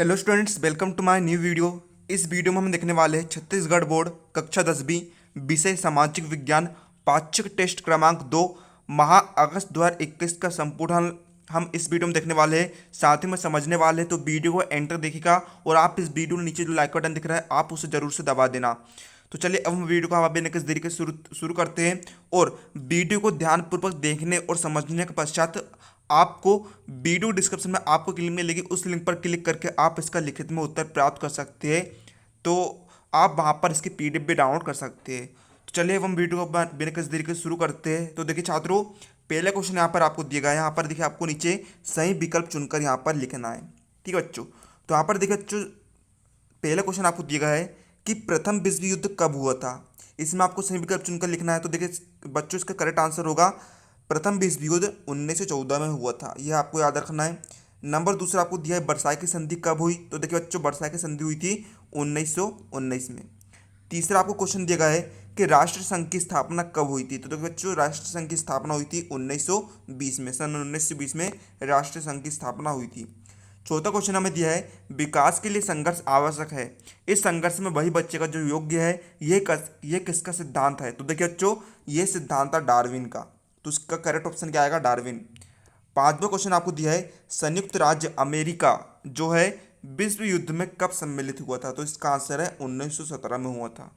Hello students, welcome to my new video. इस video में हम देखने वाले हैं छत्तीसगढ़ बोर्ड कक्षा 10वीं विषय सामाजिक विज्ञान पाक्षिक टेस्ट क्रमांक 2 माह अगस्त 2021 का संपूर्ण हल हम इस वीडियो में देखने वाले हैं। साथ ही में समझने वाले हैं, तो वीडियो को एंटर देखिएगा और आप इस वीडियो के नीचे जो लाइक बटन दिख रहा है आप उसे जरूर से दबा देना। तो चलिए अब हम वीडियो को हवा बिना किसी देरी के शुरू शुरू करते हैं। और वीडियो को ध्यानपूर्वक देखने और समझने के पश्चात आपको वीडियो डिस्क्रिप्शन में आपको लिंक मिलेगी, उस लिंक पर क्लिक करके आप इसका लिखित में उत्तर प्राप्त कर सकते हैं। तो आप वहाँ पर इसकी पीडीएफ भी डाउनलोड कर सकते हैं। तो चलिए अब हम वीडियो को बिना किसी देरी के शुरू करते हैं। तो देखिए छात्रों, पहला क्वेश्चन यहाँ पर आपको दिया गया है। यहाँ पर देखिए आपको नीचे सही विकल्प चुनकर यहाँ पर लिखना है। ठीक है बच्चों, तो यहाँ पर देखिए बच्चों पहला क्वेश्चन आपको दिया गया है कि प्रथम विश्व युद्ध कब हुआ था। इसमें आपको सही विकल्प चुनकर लिखना है। तो देखिए बच्चों, इसका करेक्ट आंसर होगा प्रथम विश्व युद्ध 1914 में हुआ था। यह आपको याद रखना है। नंबर दूसरा आपको दिया है वर्साई की संधि कब हुई। तो देखिए बच्चों, वर्साई की संधि हुई थी 1919 में। तीसरा आपको क्वेश्चन दिया गया है कि राष्ट्र संघ की स्थापना कब हुई थी। तो देखिए बच्चों, राष्ट्र संघ की स्थापना हुई थी 1920 में। सन 1920 में राष्ट्र संघ की स्थापना हुई थी। चौथा क्वेश्चन हमें दिया है विकास के लिए संघर्ष आवश्यक है। इस संघर्ष में वही बच्चेगा जो योग्य है। यह किसका सिद्धांत है। तो देखिए बच्चों, यह सिद्धांत था डार्विन का। तो इसका करेक्ट ऑप्शन क्या आएगा, डार्विन। पांचवा क्वेश्चन आपको दिया है संयुक्त राज्य अमेरिका जो है विश्व युद्ध में कब सम्मिलित हुआ था। तो इसका आंसर है 1917 में हुआ था।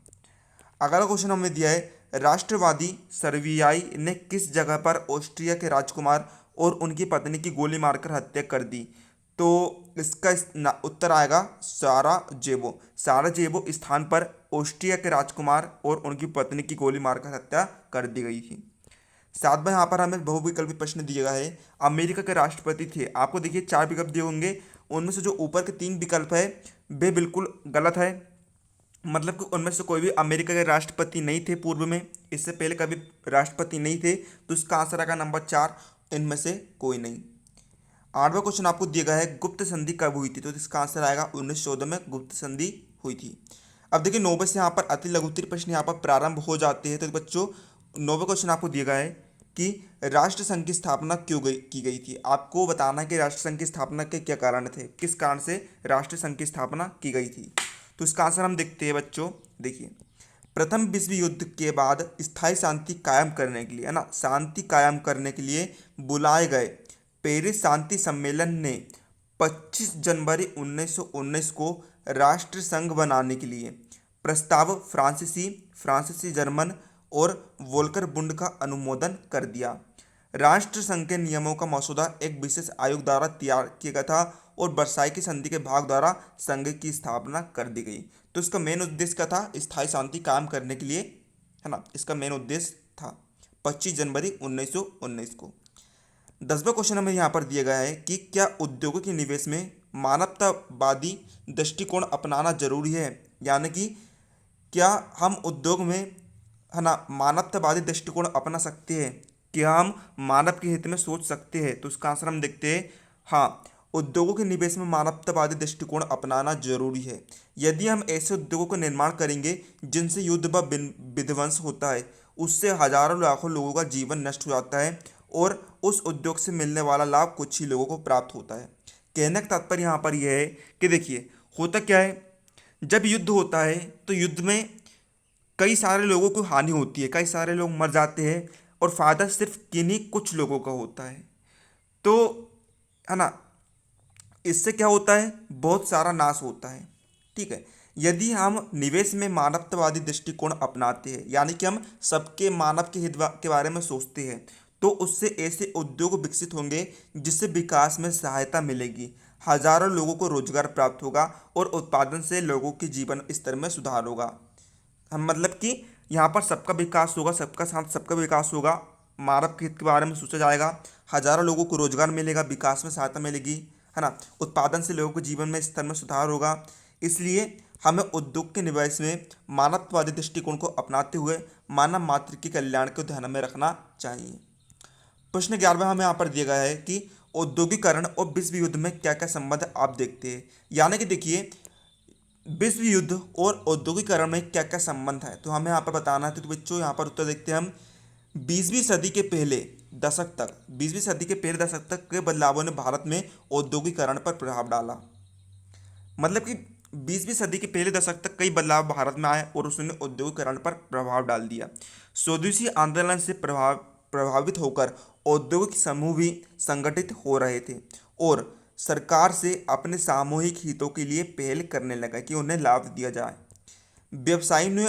अगला क्वेश्चन हमें दिया है राष्ट्रवादी सर्बियाई ने किस जगह पर ऑस्ट्रिया के राजकुमार और उनकी पत्नी की गोली मारकर हत्या कर दी। तो इसका उत्तर आएगा साराजेवो। साराजेवो स्थान पर ऑस्ट्रिया के राजकुमार और उनकी पत्नी की गोली मारकर हत्या कर दी गई थी। साथ में यहाँ पर हमें बहुविकल्पी प्रश्न दिया गया है। अमेरिका के राष्ट्रपति थे। आपको देखिए 4 विकल्प दिए होंगे, उनमें से जो ऊपर के 3 विकल्प है वे बिल्कुल गलत है। मतलब कि उनमें से कोई भी अमेरिका के राष्ट्रपति नहीं थे पूर्व में, इससे पहले कभी राष्ट्रपति नहीं थे। तो इसका आंसर आएगा नंबर 4, इनमें से कोई नहीं। आठवां क्वेश्चन आपको दिया गया है गुप्त संधि कब हुई थी। तो इसका आंसर आएगा 1914 में गुप्त संधि हुई थी। अब देखिए 9वें से यहाँ पर अति लघुत्तरीय प्रश्न यहाँ पर प्रारंभ हो जाते हैं। तो बच्चों 9वें क्वेश्चन आपको दिया गया है कि राष्ट्र संघ की स्थापना की गई थी। आपको बताना है कि राष्ट्र संघ की स्थापना के क्या कारण थे, किस कारण से राष्ट्र संघ की स्थापना की गई थी। तो इसका आंसर हम देखते हैं बच्चों। देखिए, प्रथम विश्व युद्ध के बाद स्थायी शांति कायम करने के लिए, है ना, शांति कायम करने के लिए बुलाए गए पेरिस शांति सम्मेलन ने 25 जनवरी 1919 को राष्ट्र संघ बनाने के लिए प्रस्ताव फ्रांसीसी जर्मन और वोल्कर बुंड का अनुमोदन कर दिया। राष्ट्र संघ के नियमों का मसौदा एक विशेष आयोग द्वारा तैयार किया गया था और वर्साई की संधि के भाग द्वारा संघ की स्थापना कर दी गई। तो इसका मेन उद्देश्य क्या था, स्थायी शांति कायम करने के लिए, है ना, इसका मेन उद्देश्य था 25 जनवरी 1919 को। 10वां क्वेश्चन हमें यहाँ पर दिया गया है कि क्या उद्योगों के निवेश में मानवतावादी दृष्टिकोण अपनाना जरूरी है। यानी कि क्या हम उद्योग में, है ना, मानवतावादी दृष्टिकोण अपना सकते हैं, क्या हम मानव के हित में सोच सकते हैं। तो इसका आंसर हम देखते हैं, हाँ, उद्योगों के निवेश में मानवतावादी दृष्टिकोण अपनाना जरूरी है। यदि हम ऐसे उद्योगों का निर्माण करेंगे जिनसे युद्ध व विध्वंस होता है, उससे हजारों लाखों लोगों का जीवन नष्ट हो जाता है और उस उद्योग से मिलने वाला लाभ कुछ ही लोगों को प्राप्त होता है। कहने का तात्पर्य यहाँ पर यह है कि देखिए होता क्या है, जब युद्ध होता है तो युद्ध में कई सारे लोगों को हानि होती है, कई सारे लोग मर जाते हैं और फायदा सिर्फ किन्हीं कुछ लोगों का होता है। तो, है ना, इससे क्या होता है, बहुत सारा नाश होता है। ठीक है, यदि हम निवेश में मानवतावादी दृष्टिकोण अपनाते हैं, यानी कि हम सबके मानव के हित के बारे में सोचते हैं, तो उससे ऐसे उद्योग विकसित होंगे जिससे विकास में सहायता मिलेगी, हजारों लोगों को रोजगार प्राप्त होगा और उत्पादन से लोगों के जीवन स्तर में सुधार होगा। हम मतलब कि यहाँ पर सबका विकास होगा, सबका साथ सबका विकास होगा, मानव के हित के बारे में सोचा जाएगा, हजारों लोगों को रोजगार मिलेगा, विकास में सहायता मिलेगी, है ना, उत्पादन से लोगों के जीवन में स्तर में सुधार होगा। इसलिए हमें उद्योग के निवेश में मानवतावादी दृष्टिकोण को अपनाते हुए मानव मात्र के कल्याण को ध्यान में रखना चाहिए। प्रश्न 11वां हमें यहाँ पर दिया गया है कि औद्योगिकरण और विश्व युद्ध में क्या क्या संबंध आप देखते हैं। यानी कि देखिए विश्व युद्ध और औद्योगिकरण में क्या क्या संबंध है, तो हमें यहाँ पर बताना है। तो बच्चों यहाँ पर उत्तर देखते हैं हम। 20वीं सदी के पहले दशक तक 20वीं सदी के पहले दशक तक के बदलावों ने भारत में औद्योगिकरण पर प्रभाव डाला। मतलब कि 20वीं सदी के पहले दशक तक कई बदलाव भारत में आए और उसने औद्योगिकरण पर प्रभाव डाल दिया। स्वदेशी आंदोलन से प्रभावित होकर औद्योगिक समूह भी संगठित हो रहे थे और सरकार से अपने सामूहिक हितों के लिए पहल करने लगा कि उन्हें लाभ दिया जाए। व्यवसायियों ने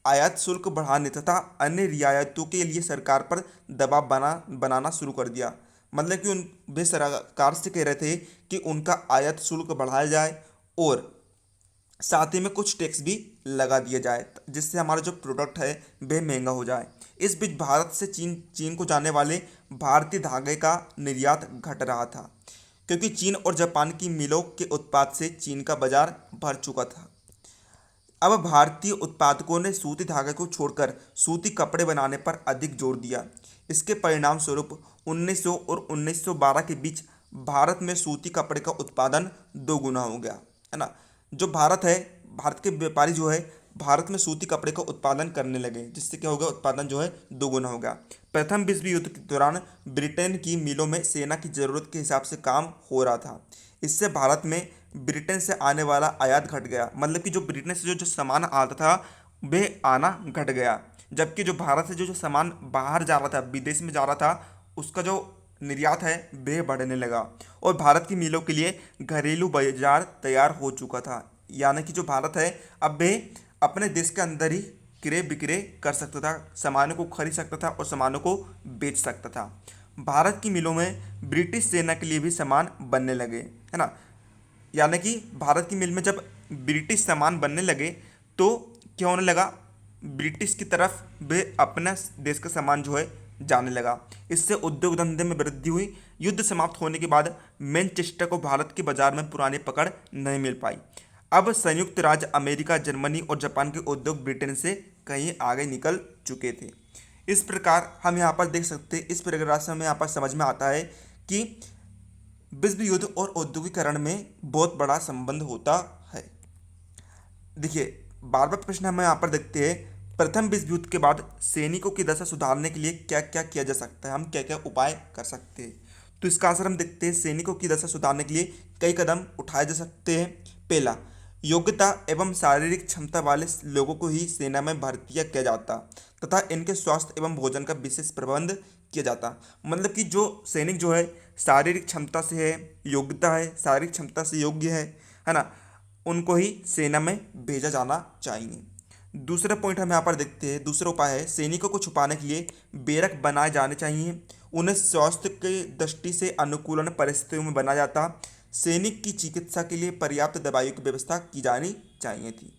आयात शुल्क बढ़ाने तथा अन्य रियायतों के लिए सरकार पर दबाव बनाना शुरू कर दिया। मतलब कि उन वे सरकार से कह रहे थे कि उनका आयात शुल्क बढ़ाया जाए और साथ ही में कुछ टैक्स भी लगा दिया जाए जिससे हमारा जो प्रोडक्ट है वह महंगा हो जाए। इस बीच भारत से चीन को जाने वाले भारतीय धागे का निर्यात घट रहा था क्योंकि चीन और जापान की मिलों के उत्पाद से चीन का बाजार भर चुका था। अब भारतीय उत्पादकों ने सूती धागे को छोड़कर सूती कपड़े बनाने पर अधिक जोर दिया। इसके परिणाम स्वरूप 1900 और 1912 के बीच भारत में सूती कपड़े का उत्पादन दोगुना हो गया, है ना। जो भारत है, भारत के व्यापारी जो है भारत में सूती कपड़े का उत्पादन करने लगे, जिससे क्या हो गया, उत्पादन जो है दोगुना हो गया। प्रथम विश्व युद्ध के दौरान ब्रिटेन की मिलों में सेना की जरूरत के हिसाब से काम हो रहा था। इससे भारत में ब्रिटेन से आने वाला आयात घट गया। मतलब कि जो ब्रिटेन से जो सामान आता था वह आना घट गया, जबकि जो भारत से जो सामान बाहर जा रहा था, विदेश में जा रहा था, उसका जो निर्यात है वह बढ़ने लगा और भारत की मिलों के लिए घरेलू बाजार तैयार हो चुका था। यानी कि जो भारत है अब वह अपने देश के अंदर ही क्रय विक्रय कर सकता था, सामानों को खरीद सकता था और सामानों को बेच सकता था। भारत की मिलों में ब्रिटिश सेना के लिए भी सामान बनने लगे, है ना। यानी कि भारत की मिल में जब ब्रिटिश सामान बनने लगे तो क्या होने लगा, ब्रिटिश की तरफ वे अपना देश का सामान जो है जाने लगा। इससे उद्योग धंधे में वृद्धि हुई। युद्ध समाप्त होने के बाद मैनचेस्टर को भारत के बाजार में पुरानी पकड़ नहीं मिल पाई। अब संयुक्त राज्य अमेरिका, जर्मनी और जापान के उद्योग ब्रिटेन से कहीं आगे निकल चुके थे। इस प्रकार हम यहाँ पर देख सकते हैं, इस प्रकार से हमें यहाँ पर समझ में आता है कि विश्व युद्ध और औद्योगिकरण में बहुत बड़ा संबंध होता है। देखिए, बार बार प्रश्न हम यहाँ पर देखते हैं, प्रथम विश्व युद्ध के बाद सैनिकों की दशा सुधारने के लिए क्या क्या किया जा सकता है, हम क्या क्या उपाय कर सकते हैं। तो इसका आंसर हम देखते हैं, सैनिकों की दशा सुधारने के लिए कई कदम उठाए जा सकते हैं। पहला, योग्यता एवं शारीरिक क्षमता वाले लोगों को ही सेना में भर्ती किया जाता तथा इनके स्वास्थ्य एवं भोजन का विशेष प्रबंध किया जाता। मतलब कि जो सैनिक जो है शारीरिक क्षमता से है, योग्यता है, शारीरिक क्षमता से योग्य है ना, उनको ही सेना में भेजा जाना चाहिए। दूसरा पॉइंट हम यहाँ पर देखते हैं, दूसरा उपाय है, सैनिकों को छुपाने के लिए बैरक बनाए जाने चाहिए। उन्हें स्वास्थ्य की दृष्टि से अनुकूलन परिस्थितियों में बनाया जाता। सैनिक की चिकित्सा के लिए पर्याप्त दवाइयों की व्यवस्था की जानी चाहिए थी।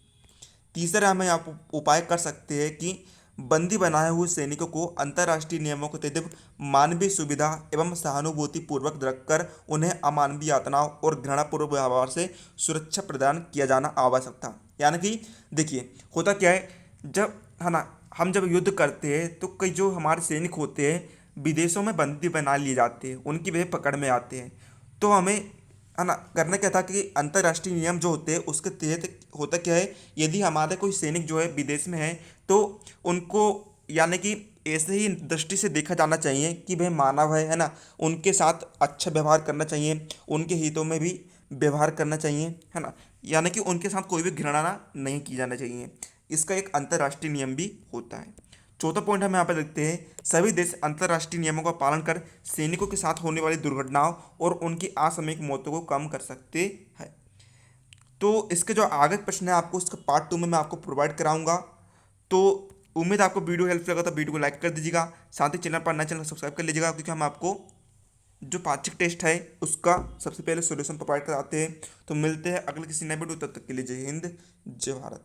तीसरा हम यहाँ उपाय कर सकते हैं कि बंदी बनाए हुए सैनिकों को अंतर्राष्ट्रीय नियमों के तहत मानवीय सुविधा एवं सहानुभूति पूर्वक रखकर उन्हें अमानवीय यातनाओं और घृणापूर्वक व्यवहार से सुरक्षा प्रदान किया जाना आवश्यक था। यानी कि देखिए, होता क्या है, जब है ना हम जब युद्ध करते हैं तो कई जो हमारे सैनिक होते हैं विदेशों में बंदी बना लिए जाते हैं, उनकी वे पकड़ में आते हैं। तो हमें है ना करना क्या था कि अंतर्राष्ट्रीय नियम जो होते हैं उसके तहत होता क्या है, यदि हमारे कोई सैनिक जो है विदेश में है तो उनको यानी कि ऐसे ही दृष्टि से देखा जाना चाहिए कि वह मानव है ना, उनके साथ अच्छा व्यवहार करना चाहिए, उनके हितों में भी व्यवहार करना चाहिए, है ना। यानी कि उनके साथ कोई भी घृणा नहीं की जाना चाहिए। इसका एक अंतर्राष्ट्रीय नियम भी होता है। चौथा पॉइंट हम यहाँ पर देखते हैं, सभी देश अंतर्राष्ट्रीय नियमों का पालन कर सैनिकों के साथ होने वाली दुर्घटनाओं और उनकी असामयिक मौतों को कम कर सकते हैं। तो इसके जो आगे प्रश्न है आपको इसका पार्ट 2 में मैं आपको प्रोवाइड कराऊंगा। तो उम्मीद आपको वीडियो हेल्प लगा तो वीडियो को लाइक कर दीजिएगा, साथ ही चैनल पर नए चैनल सब्सक्राइब कर लीजिएगा, क्योंकि हम आपको जो पाक्षिक टेस्ट है उसका सबसे पहले सॉल्यूशन प्रोवाइड कराते हैं। तो मिलते हैं अगले किसी नए वीडियो, तब तक के लिए जय हिंद, जय भारत।